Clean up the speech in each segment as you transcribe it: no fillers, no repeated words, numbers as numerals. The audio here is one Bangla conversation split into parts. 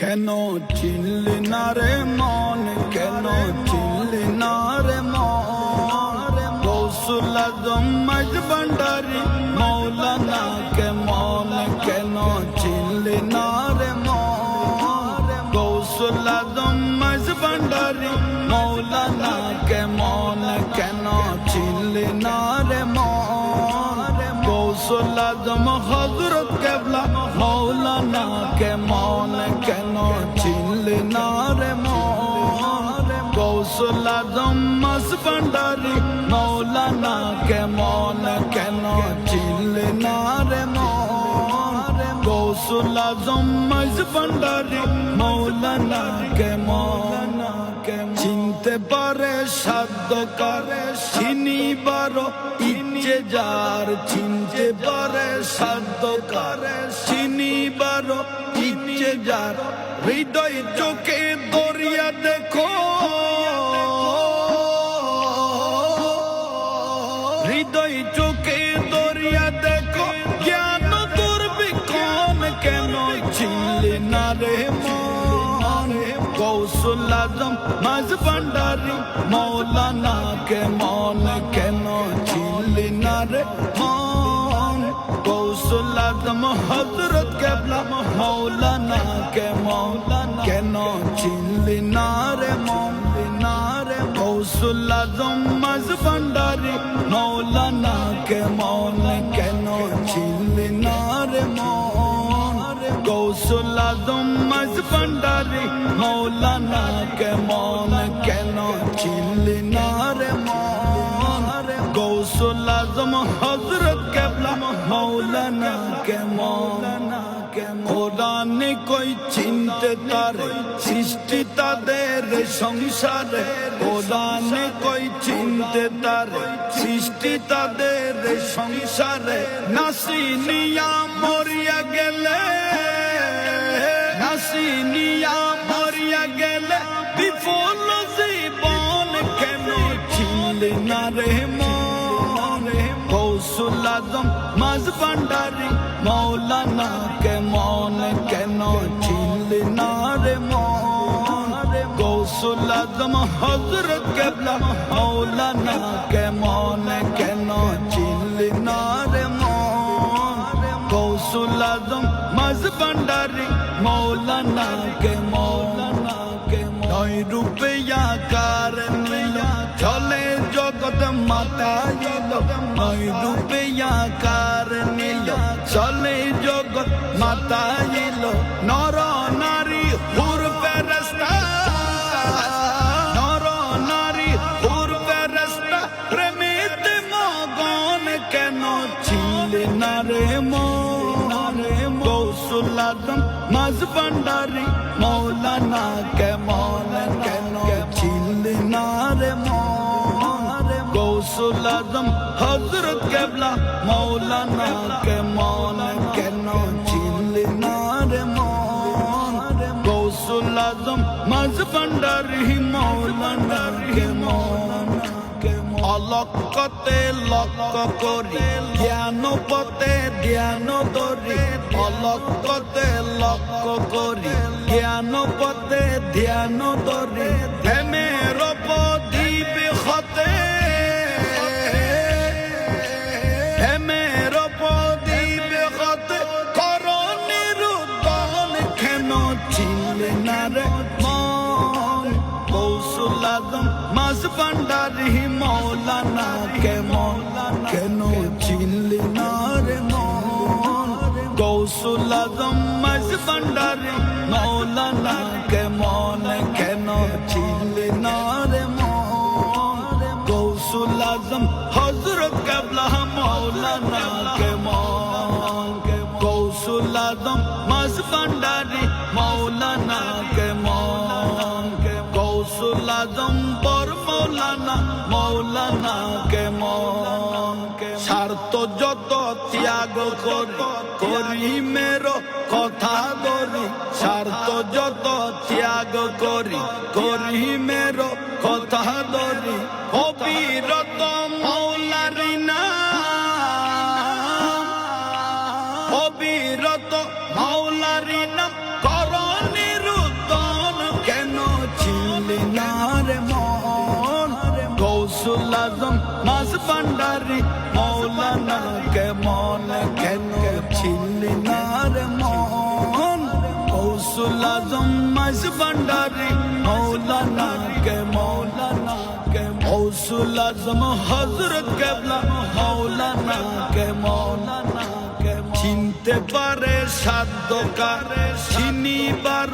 কেন চিনলি না রে মন, কেন চিনলি না রে মন, গৌসুল আজম মাঝ ভান্ডারী মৌলানা কে মন, কেন চিনলি না রে মন, গৌসুল আজম মাঝ ভান্ডারী মৌলানা কে মন, কেন চিনলি না রে মন, গৌসুল আজম হযরত কেবলা মৌলানা কে মন, কেন চিনলি না রে মন, গৌসুল আজম মাঝ ভান্ডারী মৌলানা কে মন, কেন চিনলি না রে মন, গৌসুল আজম মাঝ ভান্ডারী মৌলানা কে মন, চিনতে পারে সাধ্য কারে চিনিবার ইচ্ছে যার, চিনতে পারে সাধ্য কারে চিনিবার ইচ্ছে যার, হৃদয় চোখে দরিয়া দেখো, হৃদয় চোখে দরিয়া দেখো, জ্ঞান দুর্বিক্ষণ কেন চিনলি না রে মন, গৌসুল আজম মাঝ ভান্ডারী মৌলানা কে মন, কেন চিনলি না রে মন, গৌসুল আজম হযরত কেবলা মৌলানা কে মন, কেন চিনলি না রে মন, গৌসুল আজম মাঝ ভান্ডারী মৌলানা কে মন, কেন চিনলি না রে মন, গৌসুল আজম মাঝ ভান্ডারী মৌলানা কে মন, কেন চিনলি না রে মন, গৌসুল আজম হযরত কেবলা মৌলানা কে মন, কোরআনে কই চিনতে তারে সৃষ্টি তাদের সংসারে, কোরআনে কই চিনতে তারে সৃষ্টি তাদের সংসারে, নাসিনিয়া মরিয়া গেলে, নাসিনিয়া মরিয়া গেলে বিফল জীবন কেন চিনলি না রে মন, গৌসুল আজম মাঝ ভান্ডারী মৌলানা কে মন, কেন চিনলি না রে মন, গৌসুল আজম হযরত কেবলা মৌলানা কে মন, কেন চিনলি না রে মন, গৌসুল আজম মাঝ ভান্ডারী মৌলানা কে মন, নয় রূপে আকার নিল চলে জগৎ মাতাইল, নয় রূপে আকার নিল চলে জগৎ মাতাইল, নর নারী হুর ফেরেশতা, নর নারী হুর ফেরেশতা প্রেমেতে মগন কেন চিনলি না রে মন, গৌসুল আজম মাঝ ভান্ডারী মৌলানা কে মন, কেন চিনলি না রে মন, গৌসুল আজম হযরত কেবলা মৌলানা কে মন, কেন চিনলি না রে মন, গৌসুল আজম মাঝ ভান্ডারী মৌলানা কে মন, অলক্ষতে লক্ষ্য করি জ্ঞান পথে ধ্যান ধরি, অলক্ষতে লক্ষ্য করি জ্ঞান পথে ধ্যান ধরি, প্রেমের প্রদীপ হতে, প্রেমের প্রদীপ হতে করো নিরূপণ কেন চিনলি না রে মন, গৌসুল আজম মাঝ ভান্ডারী মৌলানা কে মন, কেন চিনলি না রে মন, গৌসুল আজম মাঝ ভান্ডারী মৌলানা কে মন, কেন চিনলি না রে মন, গৌসুল আজম হযরত কেবলা মৌলানা কে মন, গৌসুল আজম মাঝ ভান্ডারী মৌলানা কে মন, গৌসুল আজম বর মৌলানা মৌলানা কে মন, স্বার্থ যত ত্যাগ করি করি মেরো কথা ধরি, স্বার্থ যত ত্যাগ করি করি মেরো কথা ধরি, অবিরত মৌলারি নাম, অবিরত মৌলারি নাম করো নিরূপণ গৌসুল আজম মাঝ ভান্ডারি মৌলানা কে গৌসুল আজম হযরত কেবলা মৌলানা কে চিনতে পারে সাধ্য কার চিনিবার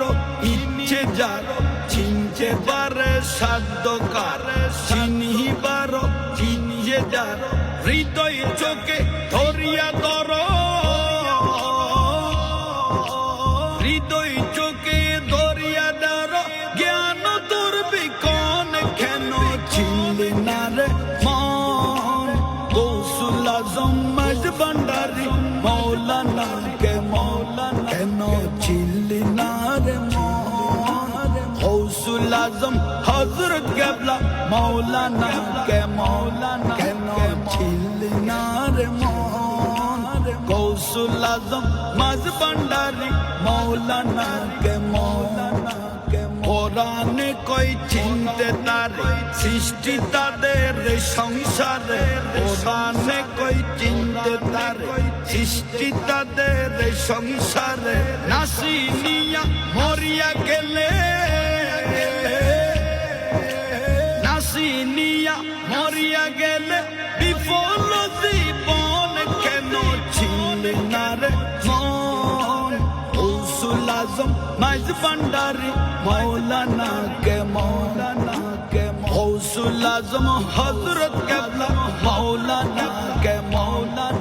ইচ্ছে যার চিনতে পারে সাধ্য কার চিনিবার ইচ্ছে যার হৃদয় চোখে ধরিয়া ধর হৃদয় চোখে ধরিয়া ধর জ্ঞান তোর বিকন কেন চিনলি না রে মন গৌসুল আজম মাঝ ভান্ডারি মৌলানা কে কেন চিনলি না রে মন গৌসুল আজম হযরত কেবলা মৌলানা কে কেন চিনলি না রে মন গৌসুল আজম মাঝ ভান্ডারি মৌলানা কে কোরআনে কই চিনতে তারে সৃষ্টি তাদের সংসারে কোরআনে কই চিনতে তারে সৃষ্টি তাদের সংসারে নাসি নিয়া মরিয়া গেলে নাসি নিয়া মরিয়া গেলে বিফল জীবন কেন চিনলি না রে মন গৌসুল আজম মাঝ ভান্ডারি মৌলানা কে গৌসুল আজম হযরত কেবলা মৌলানা কে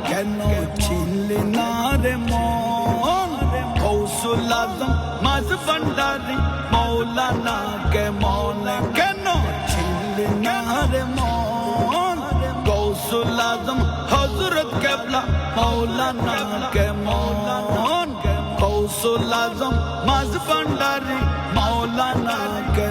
কেন চিনলি না রে মন গৌসুল আজম মাঝ ভান্ডারি মৌলানা কে কেন চিনলি না রে মন গৌসুল আজম হযরত কেবলা মৌলানা কে গৌসুল আজম মাঝ ভান্ডারি মৌলানা কে